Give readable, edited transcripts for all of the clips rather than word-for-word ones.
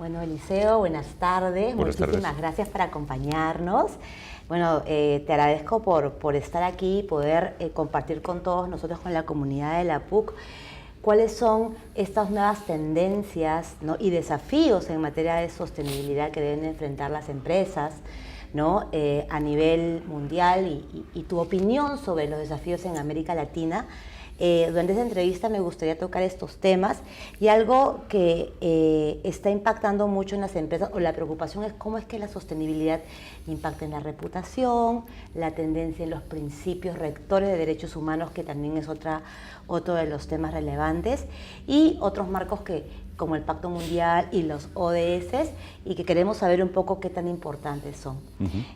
Bueno, Eliseo, buenas tardes. Muchísimas gracias por acompañarnos. Bueno, te agradezco por estar aquí y poder compartir con todos nosotros, con la comunidad de la PUC, cuáles son estas nuevas tendencias, ¿no?, y desafíos en materia de sostenibilidad que deben enfrentar las empresas, ¿no?, a nivel mundial y tu opinión sobre los desafíos en América Latina. Durante esta entrevista me gustaría tocar estos temas y algo que está impactando mucho en las empresas, o la preocupación, es cómo es que la sostenibilidad impacta en la reputación, la tendencia en los principios rectores de derechos humanos, que también es otro de los temas relevantes, y otros marcos como el Pacto Mundial y los ODS, y que queremos saber un poco qué tan importantes son.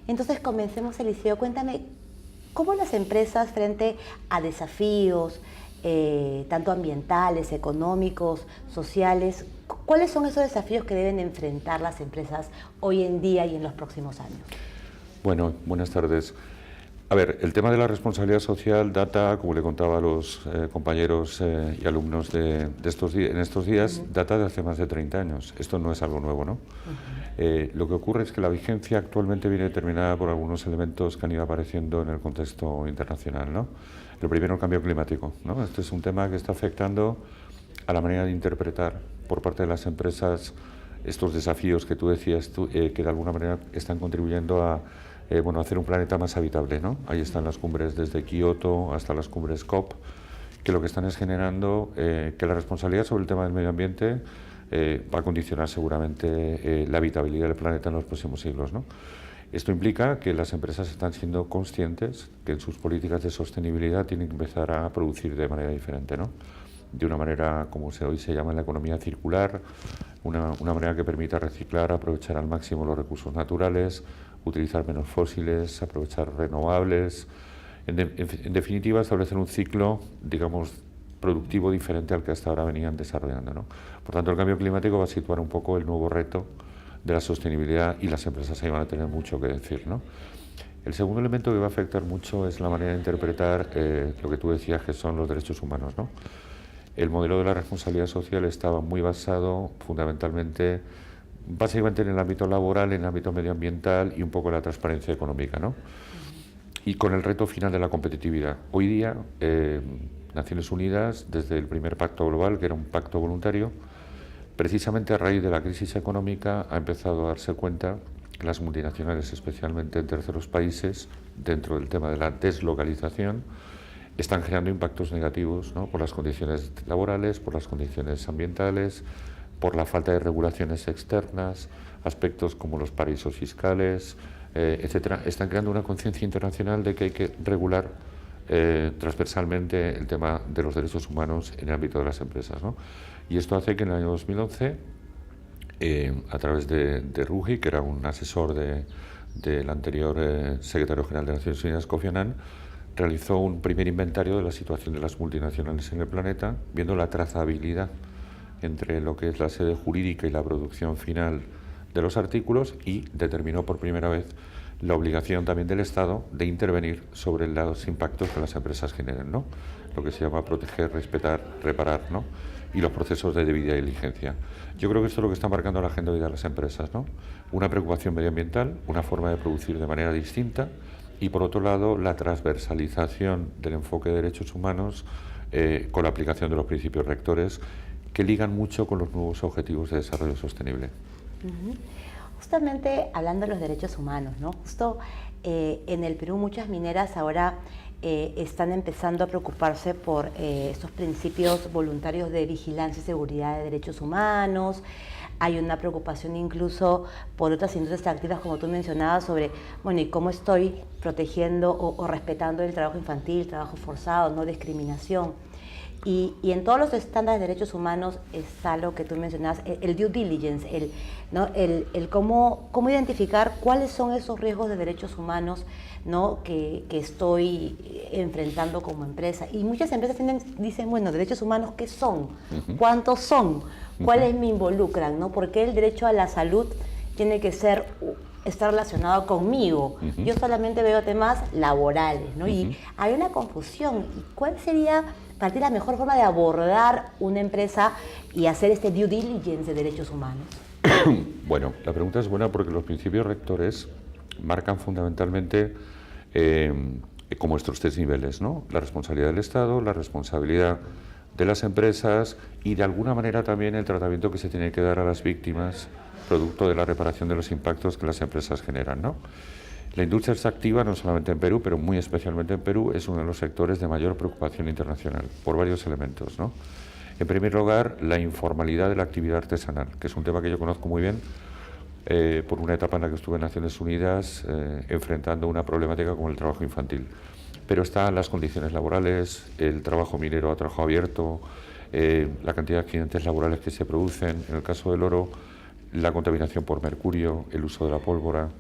Entonces comencemos, Eliseo, cuéntame, ¿cómo las empresas frente a desafíos, tanto ambientales, económicos, sociales, cuáles son esos desafíos que deben enfrentar las empresas hoy en día y en los próximos años? Bueno, buenas tardes. A ver, el tema de la responsabilidad social data, como le contaba a los compañeros y alumnos en estos días, data de hace más de 30 años. Esto no es algo nuevo, ¿no? Lo que ocurre es que la vigencia actualmente viene determinada por algunos elementos que han ido apareciendo en el contexto internacional, ¿no? El primero, el cambio climático, ¿no? Este es un tema que está afectando a la manera de interpretar por parte de las empresas estos desafíos que tú decías, que de alguna manera están contribuyendo a hacer un planeta más habitable, ¿no? Ahí están las cumbres desde Kioto hasta las cumbres COP, que lo que están es generando que la responsabilidad sobre el tema del medio ambiente va a condicionar seguramente la habitabilidad del planeta en los próximos siglos, ¿no? Esto implica que las empresas están siendo conscientes que en sus políticas de sostenibilidad tienen que empezar a producir de manera diferente, ¿no? De una manera, como hoy se llama, la economía circular, una manera que permita reciclar, aprovechar al máximo los recursos naturales, utilizar menos fósiles, aprovechar renovables, en definitiva establecer un ciclo, digamos, productivo diferente al que hasta ahora venían desarrollando, ¿no? Por tanto, el cambio climático va a situar un poco el nuevo reto de la sostenibilidad, y las empresas ahí van a tener mucho que decir, ¿no? El segundo elemento que va a afectar mucho es la manera de interpretar lo que tú decías, que son los derechos humanos, ¿no? El modelo de la responsabilidad social estaba muy basado fundamentalmente, básicamente en el ámbito laboral, en el ámbito medioambiental y un poco en la transparencia económica, ¿no? Y con el reto final de la competitividad. Hoy día, Naciones Unidas, desde el primer pacto global, que era un pacto voluntario, precisamente a raíz de la crisis económica ha empezado a darse cuenta que las multinacionales, especialmente en terceros países, dentro del tema de la deslocalización, están generando impactos negativos, ¿no?, por las condiciones laborales, por las condiciones ambientales, por la falta de regulaciones externas, aspectos como los paraísos fiscales, etcétera. Están creando una conciencia internacional de que hay que regular transversalmente el tema de los derechos humanos en el ámbito de las empresas, ¿no? Y esto hace que en el año 2011, a través de Ruggie, que era un asesor del anterior secretario general de Naciones Unidas, Kofi Annan, realizó un primer inventario de la situación de las multinacionales en el planeta, viendo la trazabilidad entre lo que es la sede jurídica y la producción final de los artículos, y determinó por primera vez la obligación también del Estado de intervenir sobre los impactos que las empresas generen, ¿no? Lo que se llama proteger, respetar, reparar, ¿no? Y los procesos de debida diligencia. Yo creo que esto es lo que está marcando la agenda hoy de las empresas, ¿no? Una preocupación medioambiental, una forma de producir de manera distinta, y por otro lado la transversalización del enfoque de derechos humanos con la aplicación de los principios rectores, que ligan mucho con los nuevos objetivos de desarrollo sostenible. Justamente hablando de los derechos humanos, ¿no? Justo en el Perú muchas mineras ahora están empezando a preocuparse por estos principios voluntarios de vigilancia y seguridad de derechos humanos. Hay una preocupación incluso por otras industrias extractivas, como tú mencionabas, sobre, bueno, ¿y cómo estoy protegiendo o respetando el trabajo infantil, trabajo forzado, no discriminación? Y en todos los estándares de derechos humanos está algo que tú mencionabas, el due diligence, ¿no? el cómo identificar cuáles son esos riesgos de derechos humanos, ¿no?, que estoy enfrentando como empresa. Y muchas empresas dicen, bueno, derechos humanos, ¿qué son? ¿Cuántos son? ¿Cuáles me involucran, ¿no? ¿Por qué el derecho a la salud tiene que estar relacionado conmigo? Yo solamente veo temas laborales, ¿no? Y hay una confusión. ¿Y cuál sería para ti la mejor forma de abordar una empresa y hacer este due diligence de derechos humanos? Bueno, la pregunta es buena porque los principios rectores marcan fundamentalmente como estos tres niveles, ¿no? La responsabilidad del Estado, la responsabilidad de las empresas y de alguna manera también el tratamiento que se tiene que dar a las víctimas producto de la reparación de los impactos que las empresas generan, ¿no? La industria extractiva, no solamente en Perú, pero muy especialmente en Perú, es uno de los sectores de mayor preocupación internacional, por varios elementos, ¿no? En primer lugar, la informalidad de la actividad artesanal, que es un tema que yo conozco muy bien, por una etapa en la que estuve en Naciones Unidas enfrentando una problemática como el trabajo infantil. Pero están las condiciones laborales, el trabajo minero a trabajo abierto, la cantidad de accidentes laborales que se producen, en el caso del oro, la contaminación por mercurio, el uso de la pólvora,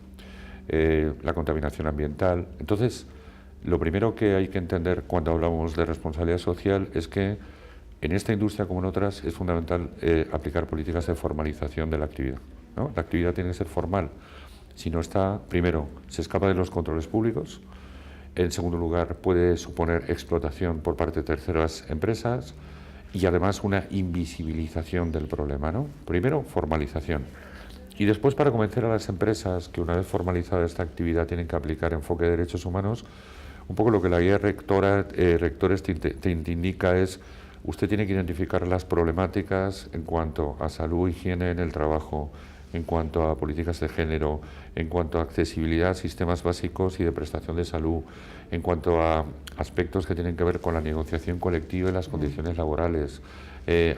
la contaminación ambiental. Entonces, lo primero que hay que entender cuando hablamos de responsabilidad social es que en esta industria como en otras es fundamental aplicar políticas de formalización de la actividad, ¿no? La actividad tiene que ser formal. Si no está, primero, se escapa de los controles públicos. En segundo lugar, puede suponer explotación por parte de terceras empresas y además una invisibilización del problema, ¿no? Primero, formalización. Y después, para convencer a las empresas que una vez formalizada esta actividad tienen que aplicar enfoque de derechos humanos, un poco lo que la guía rectores te indica es: usted tiene que identificar las problemáticas en cuanto a salud, higiene en el trabajo, en cuanto a políticas de género, en cuanto a accesibilidad a sistemas básicos y de prestación de salud, en cuanto a aspectos que tienen que ver con la negociación colectiva y las condiciones laborales,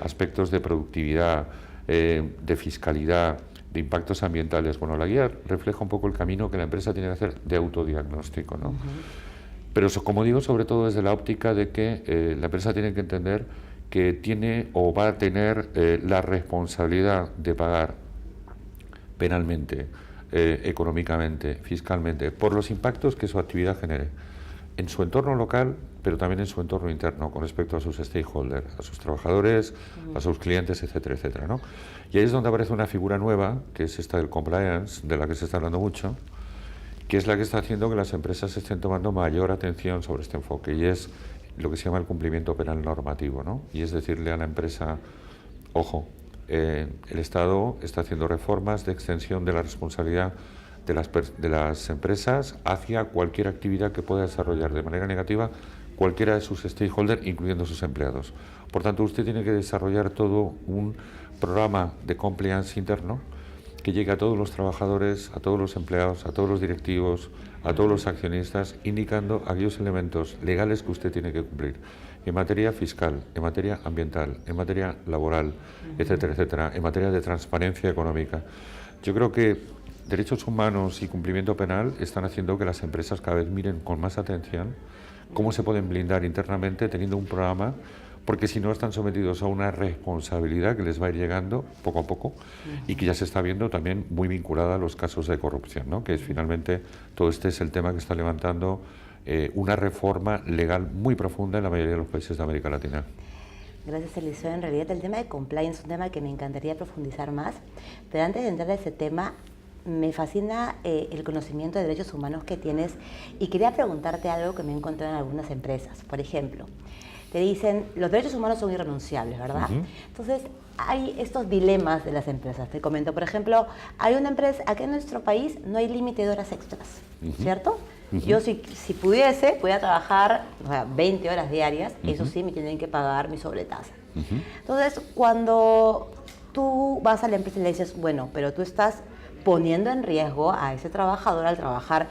aspectos de productividad, de fiscalidad, de impactos ambientales. Bueno, la guía refleja un poco el camino que la empresa tiene que hacer de autodiagnóstico, ¿no? Pero eso, como digo, sobre todo desde la óptica de que la empresa tiene que entender que tiene o va a tener la responsabilidad de pagar penalmente, económicamente, fiscalmente, por los impactos que su actividad genere en su entorno local, pero también en su entorno interno con respecto a sus stakeholders, a sus trabajadores, a sus clientes, etcétera, etcétera, ¿no? Y ahí es donde aparece una figura nueva, que es esta del compliance, de la que se está hablando mucho, que es la que está haciendo que las empresas estén tomando mayor atención sobre este enfoque, y es lo que se llama el cumplimiento penal normativo, ¿no? Y es decirle a la empresa: ojo, el Estado está haciendo reformas de extensión de la responsabilidad de las empresas hacia cualquier actividad que pueda desarrollar de manera negativa cualquiera de sus stakeholders, incluyendo sus empleados. Por tanto, usted tiene que desarrollar todo un programa de compliance interno que llegue a todos los trabajadores, a todos los empleados, a todos los directivos, a todos los accionistas, indicando aquellos elementos legales que usted tiene que cumplir en materia fiscal, en materia ambiental, en materia laboral, etcétera, etcétera, en materia de transparencia económica. Yo creo que derechos humanos y cumplimiento penal están haciendo que las empresas cada vez miren con más atención cómo se pueden blindar internamente teniendo un programa, porque si no están sometidos a una responsabilidad que les va a ir llegando poco a poco y que ya se está viendo también muy vinculada a los casos de corrupción, ¿no? Que es finalmente todo este es el tema que está levantando una reforma legal muy profunda en la mayoría de los países de América Latina. Gracias, Eliseo. En realidad el tema de compliance es un tema que me encantaría profundizar más, pero antes de entrar a ese tema, me fascina el conocimiento de derechos humanos que tienes y quería preguntarte algo que me he encontrado en algunas empresas. Por ejemplo, te dicen, los derechos humanos son irrenunciables, ¿verdad? Entonces, hay estos dilemas de las empresas. Te comento, por ejemplo, hay una empresa, aquí en nuestro país no hay límite de horas extras, ¿cierto? Yo si pudiese, podría trabajar 20 horas diarias, eso sí, me tienen que pagar mi sobretasa. Entonces, cuando tú vas a la empresa y le dices, bueno, pero tú estás poniendo en riesgo a ese trabajador al trabajar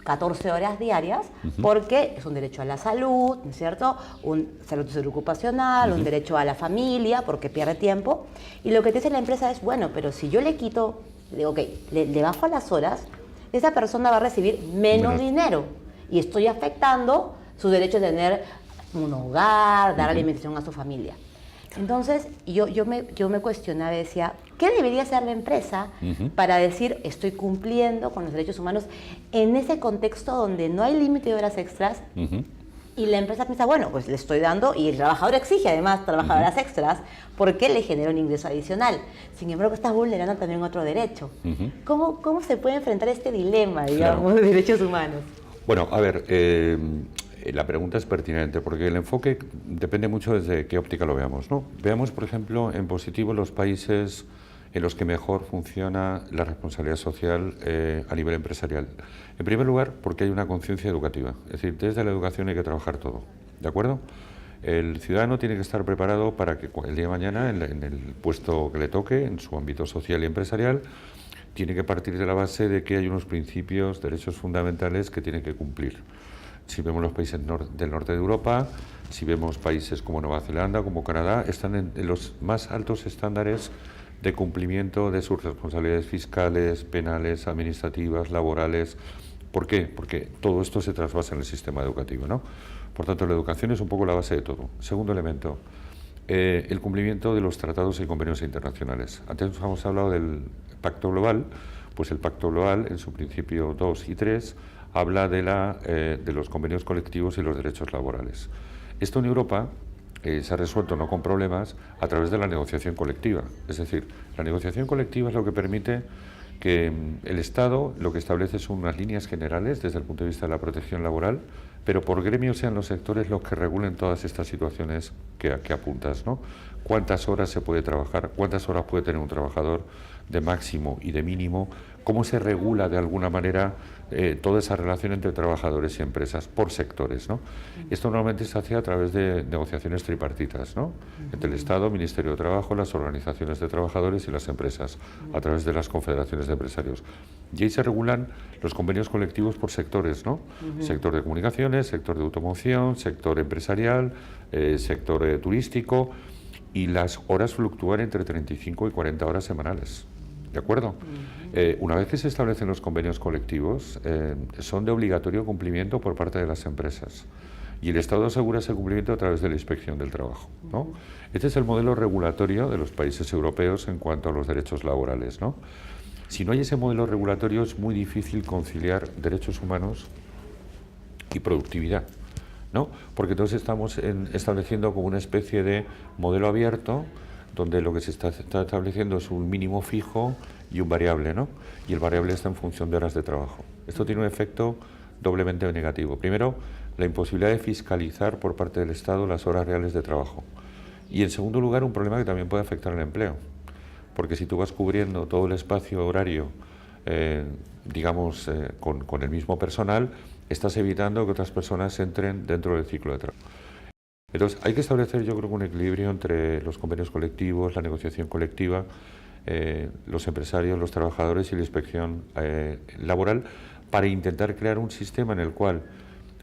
14 horas diarias, porque es un derecho a la salud, ¿no es cierto? Un salud ocupacional, un derecho a la familia, porque pierde tiempo. Y lo que te dice la empresa es, bueno, pero si yo le quito, le digo, ok, le bajo las horas, esa persona va a recibir menos dinero. Y estoy afectando su derecho a tener un hogar, dar alimentación a su familia. Entonces, yo me cuestionaba y decía, ¿qué debería hacer la empresa para decir estoy cumpliendo con los derechos humanos en ese contexto donde no hay límite de horas extras? Y la empresa piensa, bueno, pues le estoy dando, y el trabajador exige además trabajadoras extras porque le genera un ingreso adicional. Sin embargo, estás vulnerando también otro derecho. ¿Cómo se puede enfrentar este dilema, digamos, de derechos humanos? Bueno, a ver, la pregunta es pertinente porque el enfoque depende mucho desde qué óptica lo veamos, ¿no? Veamos, por ejemplo, en positivo los países en los que mejor funciona la responsabilidad social a nivel empresarial. En primer lugar, porque hay una conciencia educativa, es decir, desde la educación hay que trabajar todo, ¿de acuerdo? El ciudadano tiene que estar preparado para que el día de mañana, en el puesto que le toque, en su ámbito social y empresarial, tiene que partir de la base de que hay unos principios, derechos fundamentales que tiene que cumplir. Si vemos los países del norte de Europa, si vemos países como Nueva Zelanda, como Canadá, están en los más altos estándares de cumplimiento de sus responsabilidades fiscales, penales, administrativas, laborales. ¿Por qué? Porque todo esto se trasvasa en el sistema educativo, ¿no? Por tanto, la educación es un poco la base de todo. Segundo elemento, el cumplimiento de los tratados y convenios internacionales. Antes hemos hablado del Pacto Global, pues el Pacto Global, en su principio 2 y 3, habla de los convenios colectivos y los derechos laborales. Esto en Europa se ha resuelto no con problemas a través de la negociación colectiva. Es decir, la negociación colectiva es lo que permite que el Estado lo que establece son unas líneas generales desde el punto de vista de la protección laboral, pero por gremios sean los sectores los que regulen todas estas situaciones que apuntas, ¿no? Cuántas horas se puede trabajar, cuántas horas puede tener un trabajador de máximo y de mínimo, cómo se regula de alguna manera toda esa relación entre trabajadores y empresas por sectores, ¿no? Esto normalmente se hace a través de negociaciones tripartitas, ¿no? Entre el Estado, Ministerio de Trabajo, las organizaciones de trabajadores y las empresas, a través de las confederaciones de empresarios. Y ahí se regulan los convenios colectivos por sectores, ¿no? Sector de comunicaciones, sector de automoción, sector empresarial, sector turístico, y las horas fluctúan entre 35 y 40 horas semanales. ¿De acuerdo? Una vez que se establecen los convenios colectivos, son de obligatorio cumplimiento por parte de las empresas. Y el Estado asegura ese cumplimiento a través de la inspección del trabajo, ¿no? Este es el modelo regulatorio de los países europeos en cuanto a los derechos laborales, ¿no? Si no hay ese modelo regulatorio, es muy difícil conciliar derechos humanos y productividad, ¿no? Porque entonces estamos estableciendo como una especie de modelo abierto, donde lo que se está estableciendo es un mínimo fijo y un variable, ¿no? Y el variable está en función de horas de trabajo. Esto tiene un efecto doblemente negativo. Primero, la imposibilidad de fiscalizar por parte del Estado las horas reales de trabajo. Y en segundo lugar, un problema que también puede afectar al empleo. Porque si tú vas cubriendo todo el espacio horario, con el mismo personal, estás evitando que otras personas entren dentro del ciclo de trabajo. Entonces, hay que establecer, yo creo, un equilibrio entre los convenios colectivos, la negociación colectiva, los empresarios, los trabajadores y la inspección laboral, para intentar crear un sistema en el cual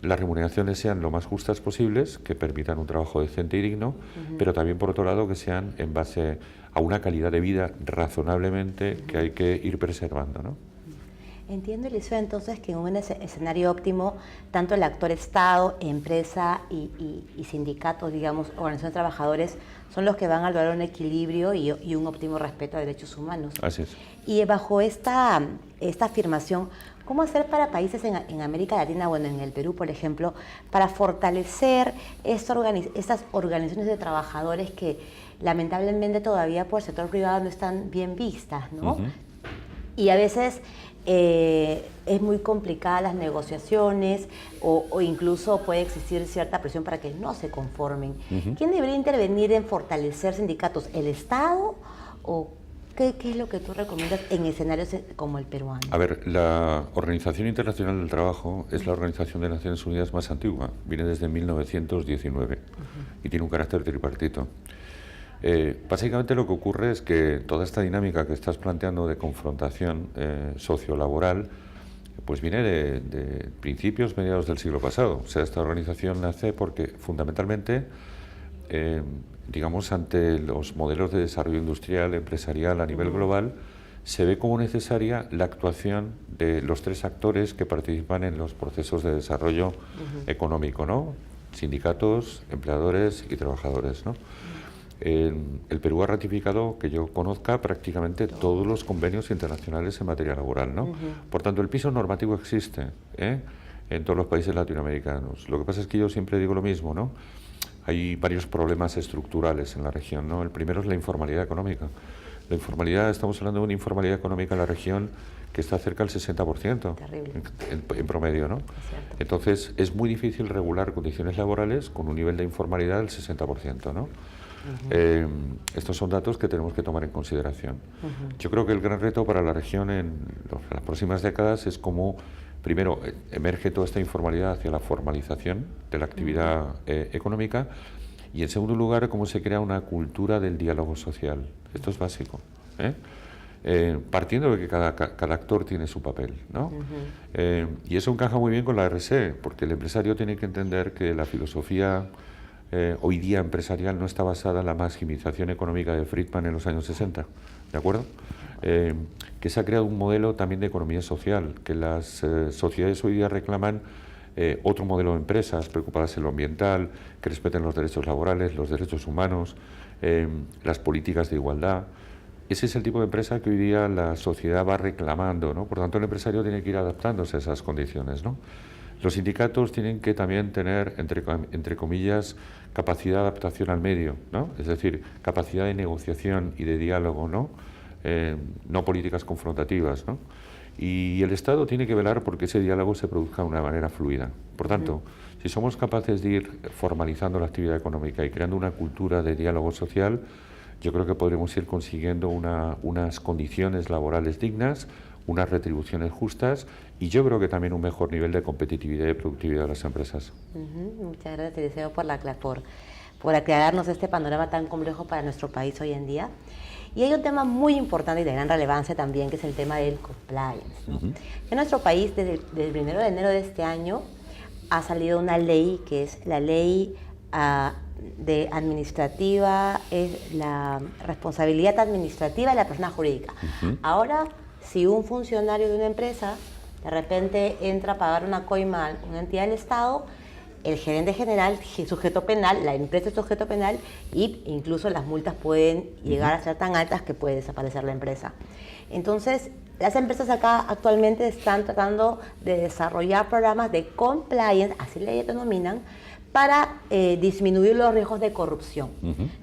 las remuneraciones sean lo más justas posibles, que permitan un trabajo decente y digno, pero también, por otro lado, que sean en base a una calidad de vida razonablemente que hay que ir preservando, ¿no? Entiendo, Eliseo, entonces que en un escenario óptimo, tanto el actor Estado, empresa y sindicatos, digamos, organizaciones de trabajadores, son los que van a lograr un equilibrio y un óptimo respeto a derechos humanos. Así es. Y bajo esta afirmación, ¿cómo hacer para países en América Latina, bueno, en el Perú, por ejemplo, para fortalecer estas organizaciones de trabajadores que lamentablemente todavía por el sector privado no están bien vistas, ¿no? Y a veces es muy complicada las negociaciones o incluso puede existir cierta presión para que no se conformen. ¿Quién debería intervenir en fortalecer sindicatos? ¿El Estado o qué es lo que tú recomiendas en escenarios como el peruano? A ver, la Organización Internacional del Trabajo es la organización de Naciones Unidas más antigua, viene desde 1919 y tiene un carácter tripartito. Básicamente lo que ocurre es que toda esta dinámica que estás planteando de confrontación sociolaboral pues viene de principios, mediados del siglo pasado. O sea, esta organización nace porque fundamentalmente, digamos, ante los modelos de desarrollo industrial, empresarial a nivel global, se ve como necesaria la actuación de los tres actores que participan en los procesos de desarrollo económico, ¿no? Sindicatos, empleadores y trabajadores, ¿no? El Perú ha ratificado, que yo conozca, prácticamente todos los convenios internacionales en materia laboral, ¿no? Por tanto, el piso normativo existe en todos los países latinoamericanos. Lo que pasa es que yo siempre digo lo mismo, ¿no? Hay varios problemas estructurales en la región, ¿no? El primero es la informalidad económica. La informalidad, estamos hablando de una informalidad económica en la región que está cerca del 60% en promedio, ¿no? Entonces, es muy difícil regular condiciones laborales con un nivel de informalidad del 60%, ¿no? Estos son datos que tenemos que tomar en consideración. Yo creo que el gran reto para la región en las próximas décadas es cómo, primero, emerge toda esta informalidad hacia la formalización de la actividad económica, y en segundo lugar, cómo se crea una cultura del diálogo social. Esto es básico, partiendo de que cada actor tiene su papel, ¿no? Y eso encaja muy bien con la RSE, porque el empresario tiene que entender que la filosofía hoy día empresarial no está basada en la maximización económica de Friedman en los años 60, ¿de acuerdo? Que se ha creado un modelo también de economía social, que las sociedades hoy día reclaman otro modelo de empresas preocupadas en lo ambiental, que respeten los derechos laborales, los derechos humanos, las políticas de igualdad. Ese es el tipo de empresa que hoy día la sociedad va reclamando, ¿no? Por tanto, el empresario tiene que ir adaptándose a esas condiciones, ¿no? Los sindicatos tienen que también tener, entre comillas, capacidad de adaptación al medio, ¿no? Es decir, capacidad de negociación y de diálogo, ¿no? No políticas confrontativas, ¿no? Y el Estado tiene que velar porque ese diálogo se produzca de una manera fluida. Por tanto, si somos capaces de ir formalizando la actividad económica y creando una cultura de diálogo social, yo creo que podremos ir consiguiendo unas condiciones laborales dignas, unas retribuciones justas, y yo creo que también un mejor nivel de competitividad y productividad de las empresas. Muchas gracias, Eliseo, por aclararnos este panorama tan complejo para nuestro país hoy en día. Y hay un tema muy importante y de gran relevancia también, que es el tema del compliance, ¿no? En nuestro país, desde el 1 de enero de este año, ha salido una ley que es la ley de administrativa, es la responsabilidad administrativa de la persona jurídica. Ahora, si un funcionario de una empresa de repente entra a pagar una coima a una entidad del Estado, el gerente general es sujeto penal, la empresa es sujeto penal, e incluso las multas pueden llegar a ser tan altas que puede desaparecer la empresa. Entonces, las empresas acá actualmente están tratando de desarrollar programas de compliance, así le denominan, para disminuir los riesgos de corrupción.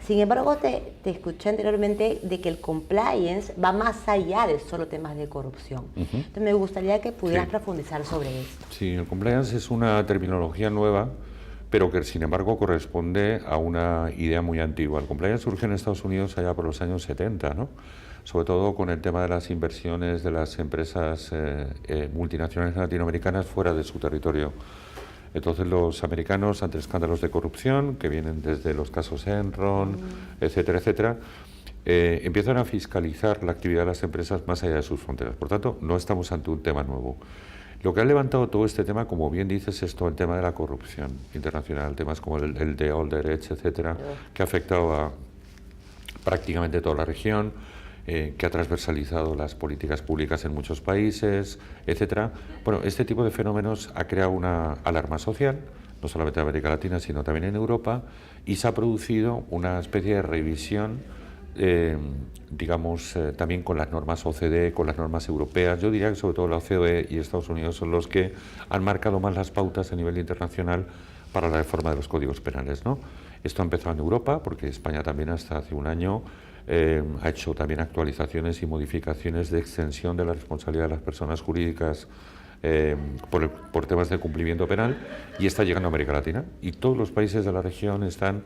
Sin embargo, te escuché anteriormente de que el compliance va más allá de solo temas de corrupción. Entonces, me gustaría que pudieras profundizar sobre esto. Sí, el compliance es una terminología nueva, pero que sin embargo corresponde a una idea muy antigua. El compliance surge en Estados Unidos allá por los años 70, ¿no? Sobre todo con el tema de las inversiones de las empresas multinacionales latinoamericanas fuera de su territorio. Entonces los americanos, ante escándalos de corrupción, que vienen desde los casos Enron, etcétera, etcétera, empiezan a fiscalizar la actividad de las empresas más allá de sus fronteras. Por tanto, no estamos ante un tema nuevo. Lo que ha levantado todo este tema, como bien dices, es todo el tema de la corrupción internacional, temas como el de Odebrecht, etcétera, que ha afectado a prácticamente toda la región, que ha transversalizado las políticas públicas en muchos países, etcétera. Bueno, este tipo de fenómenos ha creado una alarma social, no solamente en América Latina, sino también en Europa, y se ha producido una especie de revisión, también con las normas OCDE, con las normas europeas. Yo diría que sobre todo la OCDE y Estados Unidos son los que han marcado más las pautas a nivel internacional para la reforma de los códigos penales, ¿no? Esto ha empezado en Europa, porque España también hasta hace un año ha hecho también actualizaciones y modificaciones de extensión de la responsabilidad de las personas jurídicas por temas de cumplimiento penal, y está llegando a América Latina. Y todos los países de la región están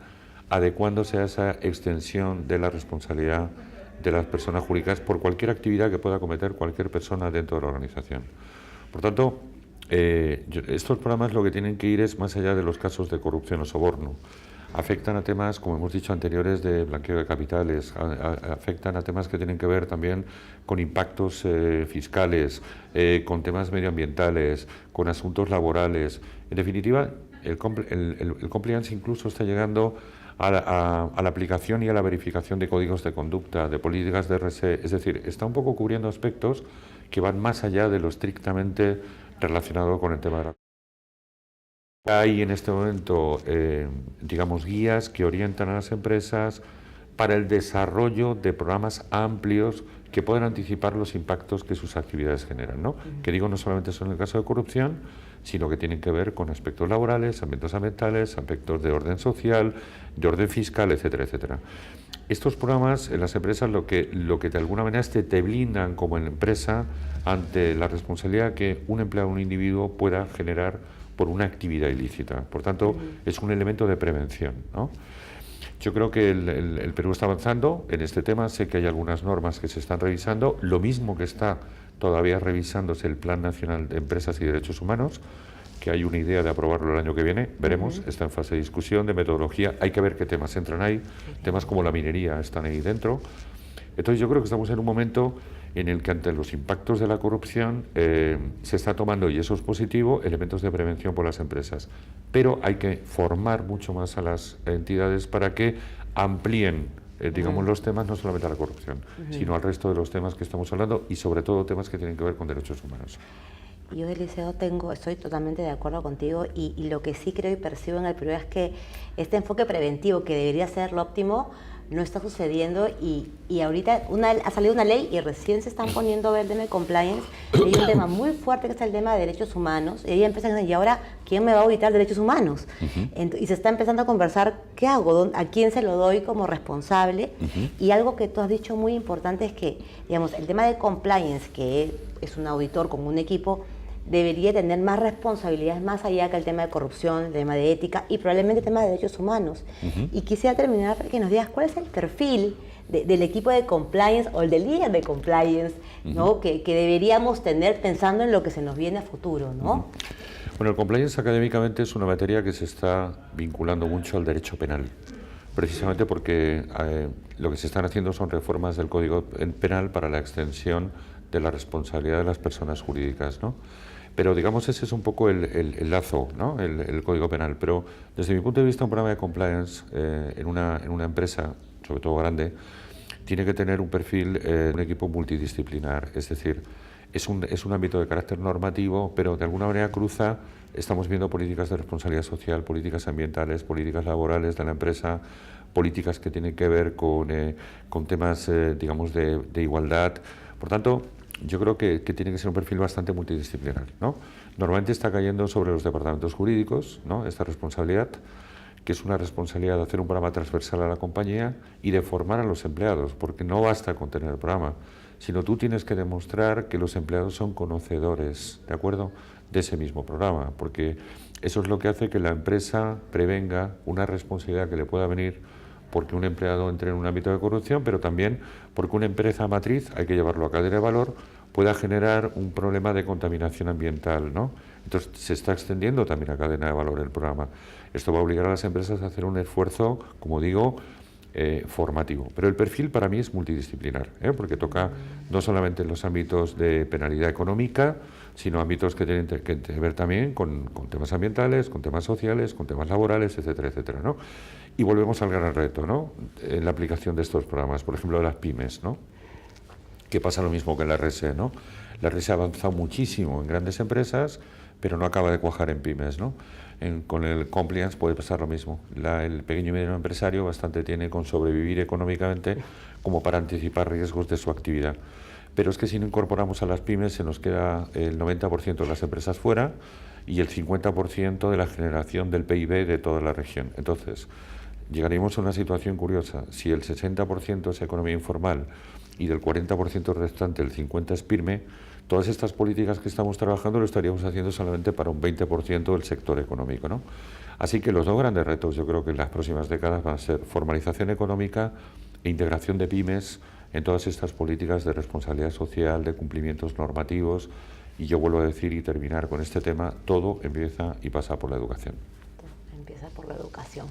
adecuándose a esa extensión de la responsabilidad de las personas jurídicas por cualquier actividad que pueda cometer cualquier persona dentro de la organización. Por tanto, estos programas lo que tienen que ir es más allá de los casos de corrupción o soborno. Afectan a temas, como hemos dicho anteriores, de blanqueo de capitales, afectan a temas que tienen que ver también con impactos fiscales, con temas medioambientales, con asuntos laborales. En definitiva, el compliance incluso está llegando a la aplicación y a la verificación de códigos de conducta, de políticas de RSE, es decir, está un poco cubriendo aspectos que van más allá de lo estrictamente relacionado con el tema de la... Hay en este momento, guías que orientan a las empresas para el desarrollo de programas amplios que puedan anticipar los impactos que sus actividades generan, ¿no? Que digo, no solamente son en el caso de corrupción, sino que tienen que ver con aspectos laborales, aspectos ambientales, aspectos de orden social, de orden fiscal, etcétera, etcétera. Estos programas en las empresas lo que de alguna manera te blindan como empresa ante la responsabilidad que un empleado o un individuo pueda generar por una actividad ilícita. Por tanto, es un elemento de prevención, ¿no? Yo creo que el Perú está avanzando en este tema. Sé que hay algunas normas que se están revisando, lo mismo que está todavía revisándose el Plan Nacional de Empresas y Derechos Humanos, que hay una idea de aprobarlo el año que viene, veremos, está en fase de discusión, de metodología, hay que ver qué temas entran ahí, temas como la minería están ahí dentro. Entonces yo creo que estamos en un momento en el que ante los impactos de la corrupción se está tomando, y eso es positivo, elementos de prevención por las empresas. Pero hay que formar mucho más a las entidades para que amplíen, digamos, los temas, no solamente a la corrupción, sino al resto de los temas que estamos hablando y sobre todo temas que tienen que ver con derechos humanos. Yo, Eliseo, estoy totalmente de acuerdo contigo y lo que sí creo y percibo en el Perú es que este enfoque preventivo, que debería ser lo óptimo, no está sucediendo y ahorita ha salido una ley y recién se están poniendo a ver el tema de compliance. Hay un tema muy fuerte que es el tema de derechos humanos y ahí empiezan a decir, ¿y ahora quién me va a auditar derechos humanos? Y se está empezando a conversar, ¿qué hago? ¿A quién se lo doy como responsable? Y algo que tú has dicho muy importante es que, digamos, el tema de compliance, que es un auditor con un equipo, debería tener más responsabilidades más allá que el tema de corrupción, el tema de ética y probablemente el tema de derechos humanos. Y quisiera terminar que nos digas cuál es el perfil del equipo de compliance o el del líder de compliance, ¿no? que deberíamos tener pensando en lo que se nos viene a futuro, ¿no? Bueno, el compliance académicamente es una materia que se está vinculando mucho al derecho penal, precisamente porque lo que se están haciendo son reformas del Código Penal para la extensión de la responsabilidad de las personas jurídicas, ¿no? Pero digamos ese es un poco el lazo, ¿no? el Código Penal. Pero desde mi punto de vista un programa de compliance en una empresa, sobre todo grande, tiene que tener un perfil, un equipo multidisciplinar. Es decir, es un ámbito de carácter normativo, pero de alguna manera cruza, estamos viendo políticas de responsabilidad social, políticas ambientales, políticas laborales de la empresa, políticas que tienen que ver con temas, digamos, de igualdad. Por tanto, yo creo que tiene que ser un perfil bastante multidisciplinar, ¿no? Normalmente está cayendo sobre los departamentos jurídicos, ¿no? Esta responsabilidad, que es una responsabilidad de hacer un programa transversal a la compañía y de formar a los empleados, porque no basta con tener el programa, sino tú tienes que demostrar que los empleados son conocedores, ¿de acuerdo?, de ese mismo programa, porque eso es lo que hace que la empresa prevenga una responsabilidad que le pueda venir porque un empleado entre en un ámbito de corrupción, pero también porque una empresa matriz, hay que llevarlo a cadena de valor, pueda generar un problema de contaminación ambiental, ¿no? Entonces se está extendiendo también a cadena de valor el programa. Esto va a obligar a las empresas a hacer un esfuerzo, como digo, formativo. Pero el perfil para mí es multidisciplinar, porque toca no solamente los ámbitos de penalidad económica, sino ámbitos que tienen que ver también con temas ambientales, con temas sociales, con temas laborales, etcétera, etcétera, ¿no? Y volvemos al gran reto, ¿no?, en la aplicación de estos programas, por ejemplo, de las pymes, ¿no?, que pasa lo mismo que en la RSE, ¿no? La RSE ha avanzado muchísimo en grandes empresas, pero no acaba de cuajar en pymes, ¿no? Con el compliance puede pasar lo mismo. El pequeño y mediano empresario bastante tiene con sobrevivir económicamente como para anticipar riesgos de su actividad. Pero es que si no incorporamos a las pymes se nos queda el 90% de las empresas fuera y el 50% de la generación del PIB de toda la región. Entonces, llegaríamos a una situación curiosa. Si el 60% es economía informal y del 40% restante el 50% es pyme, todas estas políticas que estamos trabajando lo estaríamos haciendo solamente para un 20% del sector económico, ¿no? Así que los dos grandes retos yo creo que en las próximas décadas van a ser formalización económica e integración de pymes en todas estas políticas de responsabilidad social, de cumplimientos normativos, y yo vuelvo a decir y terminar con este tema, todo empieza y pasa por la educación. Todo empieza por la educación.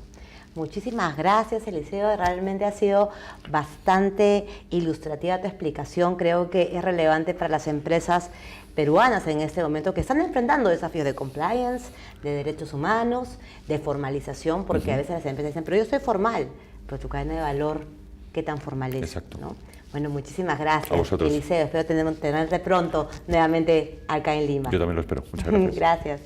Muchísimas gracias, Eliseo. Realmente ha sido bastante ilustrativa tu explicación. Creo que es relevante para las empresas peruanas en este momento que están enfrentando desafíos de compliance, de derechos humanos, de formalización, porque a veces las empresas dicen, pero yo soy formal, pero tu cadena de valor, ¿qué tan formal es? Exacto. ¿No? Bueno, muchísimas gracias, a vosotros. Eliseo. Espero tenerte pronto nuevamente acá en Lima. Yo también lo espero. Muchas gracias. Gracias.